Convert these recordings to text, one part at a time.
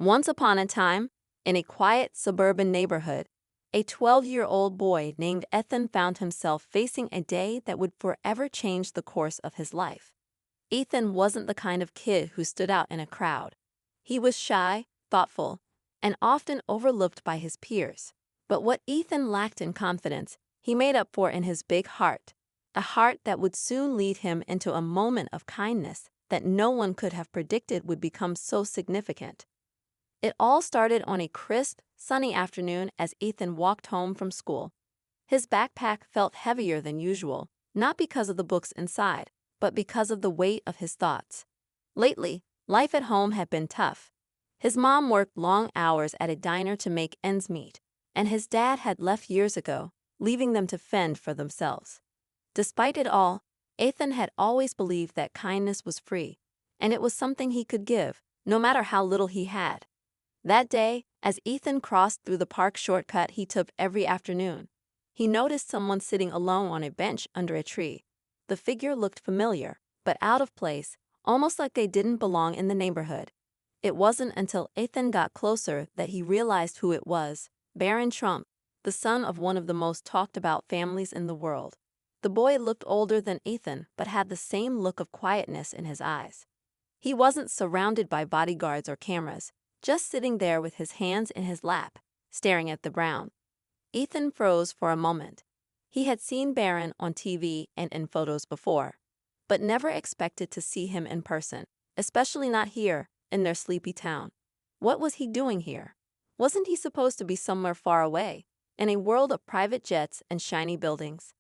Once upon a time, in a quiet suburban neighborhood, a 12-year-old boy named Ethan found himself facing a day that would forever change the course of his life. Ethan wasn't the kind of kid who stood out in a crowd. He was shy, thoughtful, and often overlooked by his peers. But what Ethan lacked in confidence, he made up for in his big heart, a heart that would soon lead him into a moment of kindness that no one could have predicted would become so significant. It all started on a crisp, sunny afternoon as Ethan walked home from school. His backpack felt heavier than usual, not because of the books inside, but because of the weight of his thoughts. Lately, life at home had been tough. His mom worked long hours at a diner to make ends meet, and his dad had left years ago, leaving them to fend for themselves. Despite it all, Ethan had always believed that kindness was free, and it was something he could give, no matter how little he had. That day, as Ethan crossed through the park shortcut he took every afternoon, he noticed someone sitting alone on a bench under a tree. The figure looked familiar, but out of place, almost like they didn't belong in the neighborhood. It wasn't until Ethan got closer that he realized who it was: Barron Trump, the son of one of the most talked-about families in the world. The boy looked older than Ethan, but had the same look of quietness in his eyes. He wasn't surrounded by bodyguards or cameras, just sitting there with his hands in his lap, staring at the ground. Ethan froze for a moment. He had seen Barron on TV and in photos before, but never expected to see him in person, especially not here, in their sleepy town. What was he doing here? Wasn't he supposed to be somewhere far away, in a world of private jets and shiny buildings?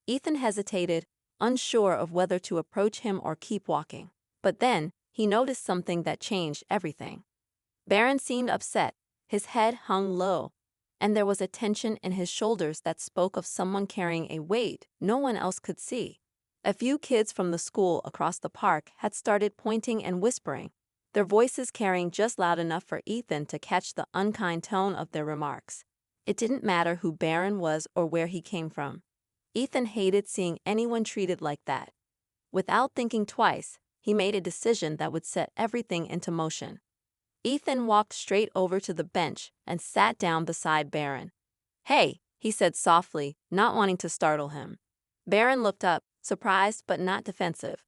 Ethan hesitated, unsure of whether to approach him or keep walking. But then, he noticed something that changed everything. Barron seemed upset, his head hung low, and there was a tension in his shoulders that spoke of someone carrying a weight no one else could see. A few kids from the school across the park had started pointing and whispering, their voices carrying just loud enough for Ethan to catch the unkind tone of their remarks. It didn't matter who Barron was or where he came from. Ethan hated seeing anyone treated like that. Without thinking twice, he made a decision that would set everything into motion. Ethan walked straight over to the bench and sat down beside Barron. "Hey," he said softly, not wanting to startle him. Barron looked up, surprised but not defensive.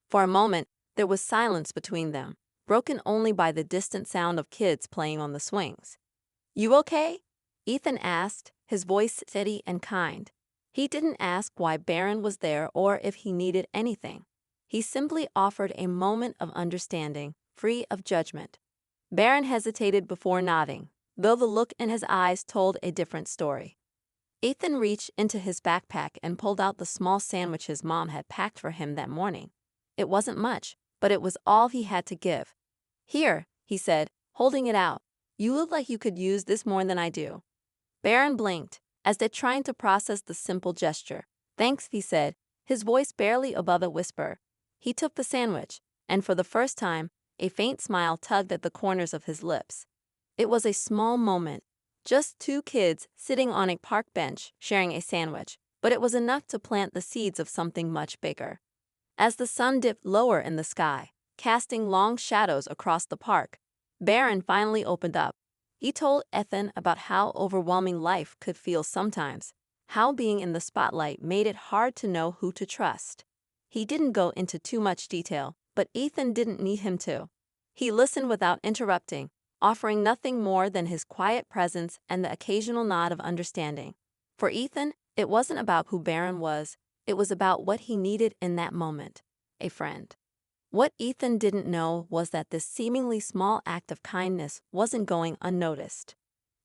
For a moment, there was silence between them, broken only by the distant sound of kids playing on the swings. "You okay?" Ethan asked, his voice steady and kind. He didn't ask why Barron was there or if he needed anything. He simply offered a moment of understanding, free of judgment. Barron hesitated before nodding, though the look in his eyes told a different story. Ethan reached into his backpack and pulled out the small sandwich his mom had packed for him that morning. It wasn't much, but it was all he had to give. "Here," he said, holding it out. "You look like you could use this more than I do." Barron blinked, as if trying to process the simple gesture. "Thanks," he said, his voice barely above a whisper. He took the sandwich, and for the first time, a faint smile tugged at the corners of his lips. It was a small moment, just two kids sitting on a park bench sharing a sandwich, but it was enough to plant the seeds of something much bigger. As the sun dipped lower in the sky, casting long shadows across the park, Barron finally opened up. He told Ethan about how overwhelming life could feel sometimes, how being in the spotlight made it hard to know who to trust. He didn't go into too much detail, but Ethan didn't need him to. He listened without interrupting, offering nothing more than his quiet presence and the occasional nod of understanding. For Ethan, it wasn't about who Barron was, it was about what he needed in that moment: a friend. What Ethan didn't know was that this seemingly small act of kindness wasn't going unnoticed.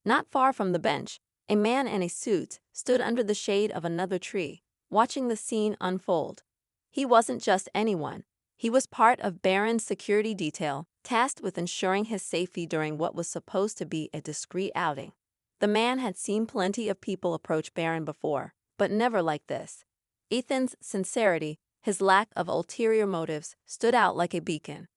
Not far from the bench, a man in a suit stood under the shade of another tree, watching the scene unfold. He wasn't just anyone. He was part of Barron's security detail, tasked with ensuring his safety during what was supposed to be a discreet outing. The man had seen plenty of people approach Barron before, but never like this. Ethan's sincerity, his lack of ulterior motives, stood out like a beacon.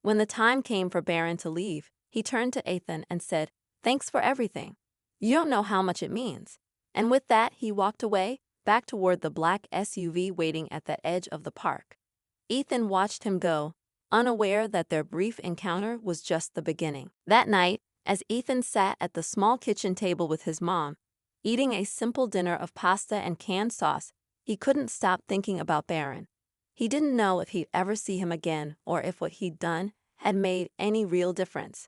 When the time came for Barron to leave, he turned to Ethan and said, "Thanks for everything. You don't know how much it means." And with that, he walked away, back toward the black SUV waiting at the edge of the park. Ethan watched him go, unaware that their brief encounter was just the beginning. That night, as Ethan sat at the small kitchen table with his mom, eating a simple dinner of pasta and canned sauce, he couldn't stop thinking about Barron. He didn't know if he'd ever see him again or if what he'd done had made any real difference.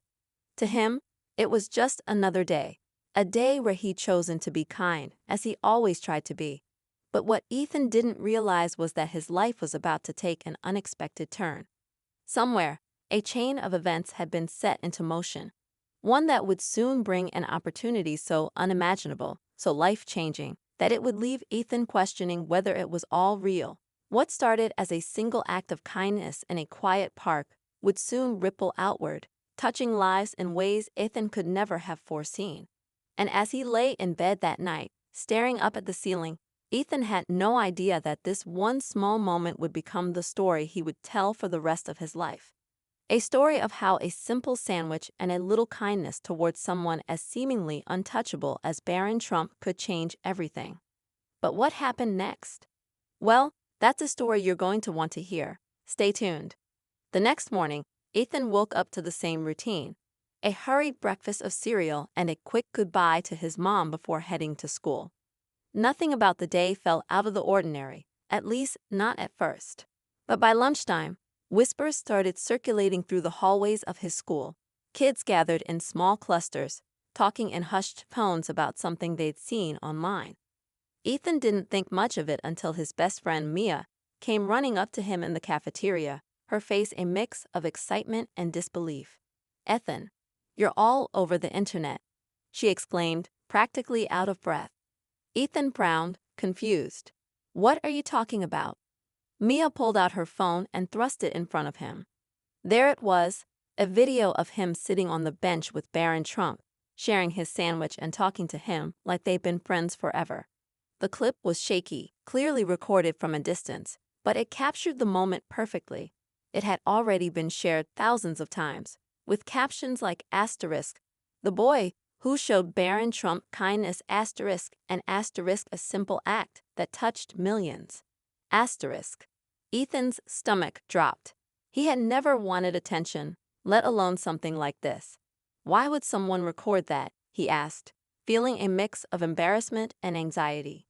To him, it was just another day, a day where he'd chosen to be kind, as he always tried to be. But what Ethan didn't realize was that his life was about to take an unexpected turn. Somewhere, a chain of events had been set into motion, one that would soon bring an opportunity so unimaginable, so life-changing, that it would leave Ethan questioning whether it was all real. What started as a single act of kindness in a quiet park would soon ripple outward, touching lives in ways Ethan could never have foreseen. And as he lay in bed that night, staring up at the ceiling, Ethan had no idea that this one small moment would become the story he would tell for the rest of his life. A story of how a simple sandwich and a little kindness towards someone as seemingly untouchable as Barron Trump could change everything. But what happened next? Well, that's a story you're going to want to hear. Stay tuned. The next morning, Ethan woke up to the same routine: a hurried breakfast of cereal and a quick goodbye to his mom before heading to school. Nothing about the day felt out of the ordinary, at least not at first. But by lunchtime, whispers started circulating through the hallways of his school. Kids gathered in small clusters, talking in hushed tones about something they'd seen online. Ethan didn't think much of it until his best friend Mia came running up to him in the cafeteria, her face a mix of excitement and disbelief. "Ethan, you're all over the internet," she exclaimed, practically out of breath. Ethan frowned, confused. "What are you talking about?" Mia pulled out her phone and thrust it in front of him. There it was, a video of him sitting on the bench with Barron Trump, sharing his sandwich and talking to him like they'd been friends forever. The clip was shaky, clearly recorded from a distance, but it captured the moment perfectly. It had already been shared thousands of times, with captions like asterisk, "The boy who showed Barron Trump kindness asterisk and asterisk a simple act that touched millions." Asterisk. Ethan's stomach dropped. He had never wanted attention, let alone something like this. Why would someone record that? He asked, feeling a mix of embarrassment and anxiety.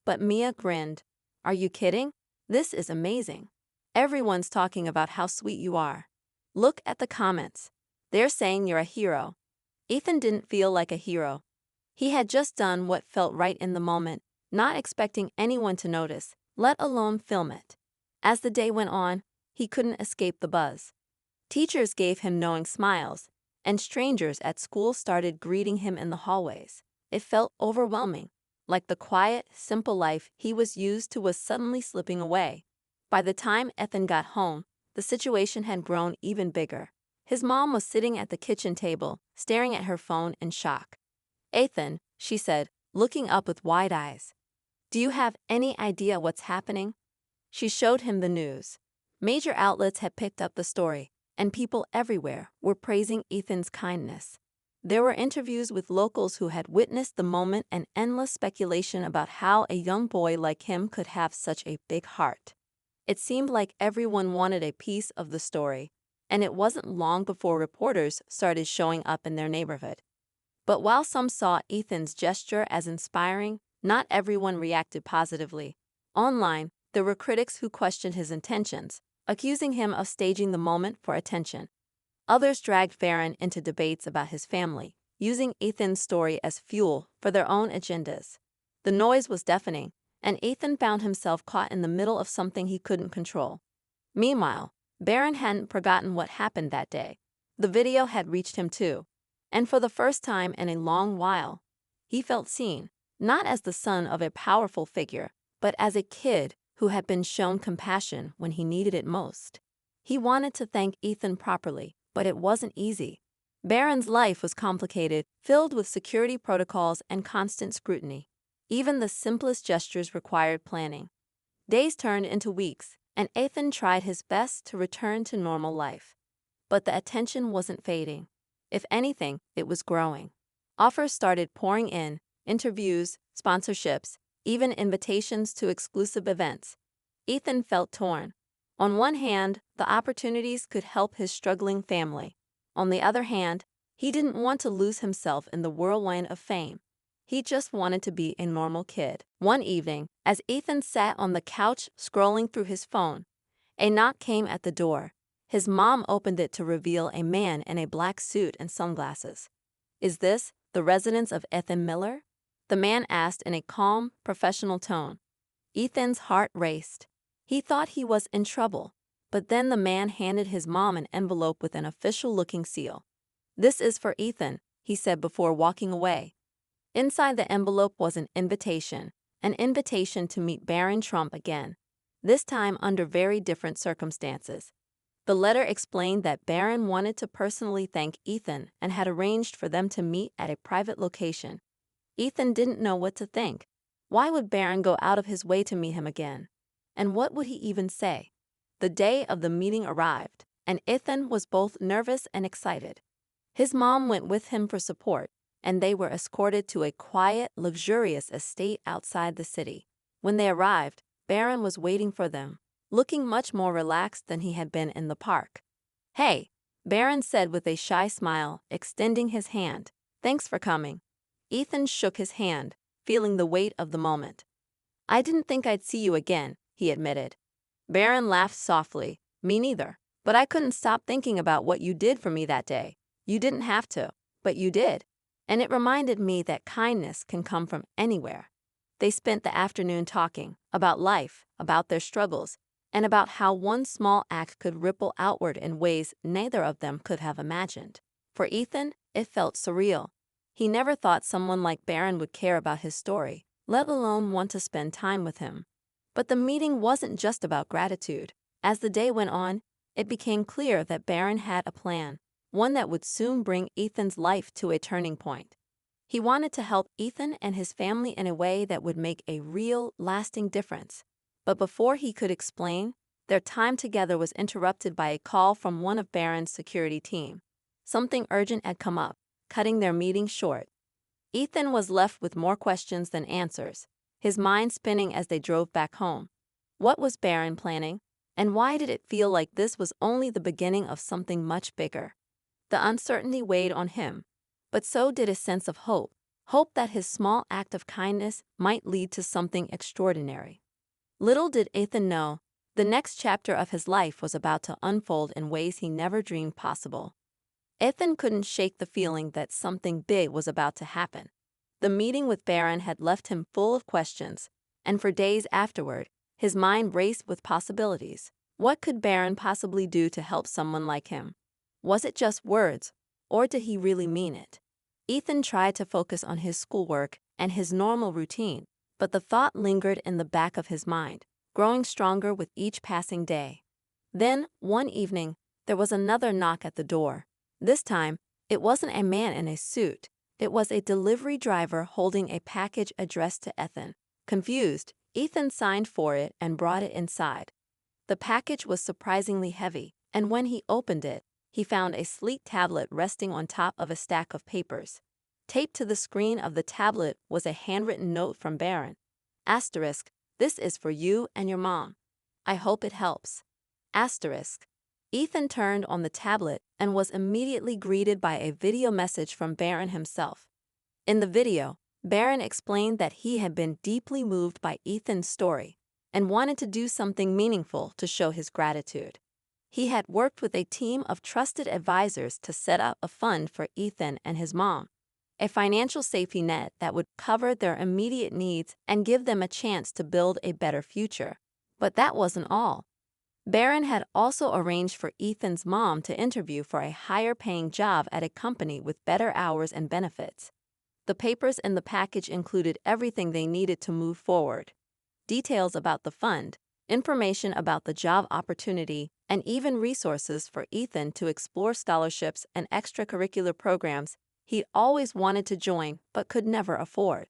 But Mia grinned. "Are you kidding? This is amazing. Everyone's talking about how sweet you are. Look at the comments. They're saying you're a hero." Ethan didn't feel like a hero. He had just done what felt right in the moment, not expecting anyone to notice, let alone film it. As the day went on, he couldn't escape the buzz. Teachers gave him knowing smiles, and strangers at school started greeting him in the hallways. It felt overwhelming, like the quiet, simple life he was used to was suddenly slipping away. By the time Ethan got home, the situation had grown even bigger. His mom was sitting at the kitchen table, staring at her phone in shock. "Ethan," she said, looking up with wide eyes, "do you have any idea what's happening?" She showed him the news. Major outlets had picked up the story, and people everywhere were praising Ethan's kindness. There were interviews with locals who had witnessed the moment and endless speculation about how a young boy like him could have such a big heart. It seemed like everyone wanted a piece of the story, and it wasn't long before reporters started showing up in their neighborhood. But while some saw Ethan's gesture as inspiring, not everyone reacted positively. Online, there were critics who questioned his intentions, accusing him of staging the moment for attention. Others dragged Barron into debates about his family, using Ethan's story as fuel for their own agendas. The noise was deafening, and Ethan found himself caught in the middle of something he couldn't control. Meanwhile, Barron hadn't forgotten what happened that day. The video had reached him too, and for the first time in a long while, he felt seen, not as the son of a powerful figure, but as a kid who had been shown compassion when he needed it most. He wanted to thank Ethan properly, but it wasn't easy. Barron's life was complicated, filled with security protocols and constant scrutiny. Even the simplest gestures required planning. Days turned into weeks, and Ethan tried his best to return to normal life. But the attention wasn't fading. If anything, it was growing. Offers started pouring in, interviews, sponsorships, even invitations to exclusive events. Ethan felt torn. On one hand, the opportunities could help his struggling family. On the other hand, he didn't want to lose himself in the whirlwind of fame. He just wanted to be a normal kid. One evening, as Ethan sat on the couch scrolling through his phone, a knock came at the door. His mom opened it to reveal a man in a black suit and sunglasses. "Is this the residence of Ethan Miller?" the man asked in a calm, professional tone. Ethan's heart raced. He thought he was in trouble, but then the man handed his mom an envelope with an official-looking seal. "This is for Ethan," he said before walking away. Inside the envelope was an invitation to meet Barron Trump again, this time under very different circumstances. The letter explained that Barron wanted to personally thank Ethan and had arranged for them to meet at a private location. Ethan didn't know what to think. Why would Barron go out of his way to meet him again? And what would he even say? The day of the meeting arrived, and Ethan was both nervous and excited. His mom went with him for support, and they were escorted to a quiet, luxurious estate outside the city. When they arrived, Barron was waiting for them, looking much more relaxed than he had been in the park. "Hey," Barron said with a shy smile, extending his hand. "Thanks for coming." Ethan shook his hand, feeling the weight of the moment. "I didn't think I'd see you again," he admitted. Barron laughed softly. "Me neither. But I couldn't stop thinking about what you did for me that day. You didn't have to, but you did. And it reminded me that kindness can come from anywhere." They spent the afternoon talking about life, about their struggles, and about how one small act could ripple outward in ways neither of them could have imagined. For Ethan, it felt surreal. He never thought someone like Barron would care about his story, let alone want to spend time with him. But the meeting wasn't just about gratitude. As the day went on, it became clear that Barron had a plan, one that would soon bring Ethan's life to a turning point. He wanted to help Ethan and his family in a way that would make a real, lasting difference. But before he could explain, their time together was interrupted by a call from one of Barron's security team. Something urgent had come up, cutting their meeting short. Ethan was left with more questions than answers, his mind spinning as they drove back home. What was Barron planning? And why did it feel like this was only the beginning of something much bigger? The uncertainty weighed on him, but so did a sense of hope that his small act of kindness might lead to something extraordinary. Little did Ethan know, the next chapter of his life was about to unfold in ways he never dreamed possible. Ethan couldn't shake the feeling that something big was about to happen. The meeting with Barron had left him full of questions, and for days afterward, his mind raced with possibilities. What could Barron possibly do to help someone like him? Was it just words, or did he really mean it? Ethan tried to focus on his schoolwork and his normal routine, but the thought lingered in the back of his mind, growing stronger with each passing day. Then, one evening, there was another knock at the door. This time, it wasn't a man in a suit. It was a delivery driver holding a package addressed to Ethan. Confused, Ethan signed for it and brought it inside. The package was surprisingly heavy, and when he opened it, he found a sleek tablet resting on top of a stack of papers. Taped to the screen of the tablet was a handwritten note from Barron. Asterisk, "This is for you and your mom. I hope it helps." Asterisk. Ethan turned on the tablet and was immediately greeted by a video message from Barron himself. In the video, Barron explained that he had been deeply moved by Ethan's story and wanted to do something meaningful to show his gratitude. He had worked with a team of trusted advisors to set up a fund for Ethan and his mom, a financial safety net that would cover their immediate needs and give them a chance to build a better future. But that wasn't all. Barron had also arranged for Ethan's mom to interview for a higher-paying job at a company with better hours and benefits. The papers in the package included everything they needed to move forward: details about the fund, information about the job opportunity, and even resources for Ethan to explore scholarships and extracurricular programs he'd always wanted to join but could never afford.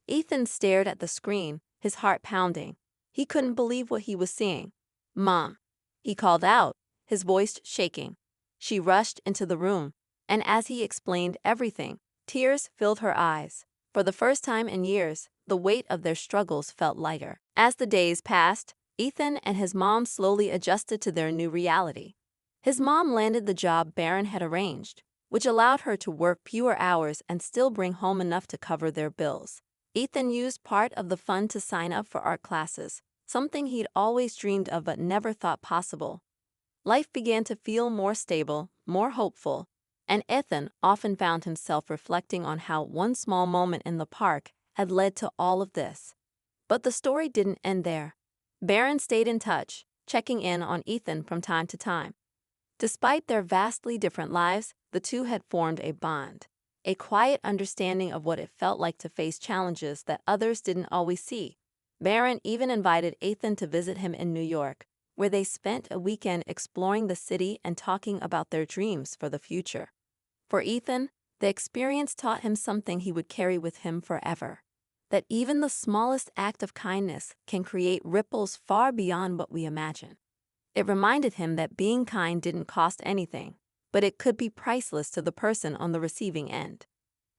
Ethan stared at the screen, his heart pounding. He couldn't believe what he was seeing. "Mom," he called out, his voice shaking. She rushed into the room, and as he explained everything, tears filled her eyes. For the first time in years, the weight of their struggles felt lighter. As the days passed, Ethan and his mom slowly adjusted to their new reality. His mom landed the job Barron had arranged, which allowed her to work fewer hours and still bring home enough to cover their bills. Ethan used part of the fund to sign up for art classes, something he'd always dreamed of but never thought possible. Life began to feel more stable, more hopeful, and Ethan often found himself reflecting on how one small moment in the park had led to all of this. But the story didn't end there. Barron stayed in touch, checking in on Ethan from time to time. Despite their vastly different lives, the two had formed a bond, a quiet understanding of what it felt like to face challenges that others didn't always see. Barron even invited Ethan to visit him in New York, where they spent a weekend exploring the city and talking about their dreams for the future. For Ethan, the experience taught him something he would carry with him forever: that even the smallest act of kindness can create ripples far beyond what we imagine. It reminded him that being kind didn't cost anything, but it could be priceless to the person on the receiving end.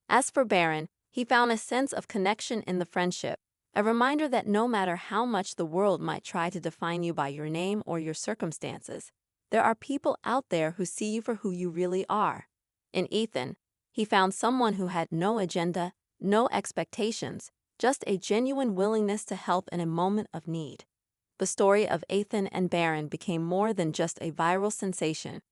As for Barron, he found a sense of connection in the friendship, a reminder that no matter how much the world might try to define you by your name or your circumstances, there are people out there who see you for who you really are. In Ethan, he found someone who had no agenda, no expectations, just a genuine willingness to help in a moment of need. The story of Ethan and Barron became more than just a viral sensation.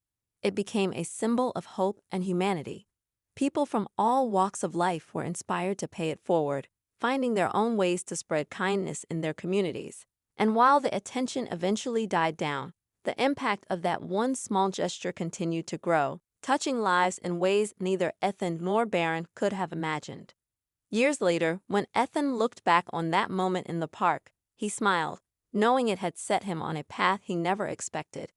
It became a symbol of hope and humanity. People from all walks of life were inspired to pay it forward, finding their own ways to spread kindness in their communities. And while the attention eventually died down, the impact of that one small gesture continued to grow, touching lives in ways neither Ethan nor Barron could have imagined. Years later, when Ethan looked back on that moment in the park, he smiled, knowing it had set him on a path he never expected.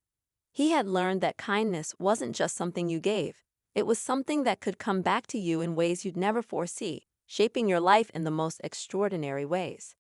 He had learned that kindness wasn't just something you gave, it was something that could come back to you in ways you'd never foresee, shaping your life in the most extraordinary ways.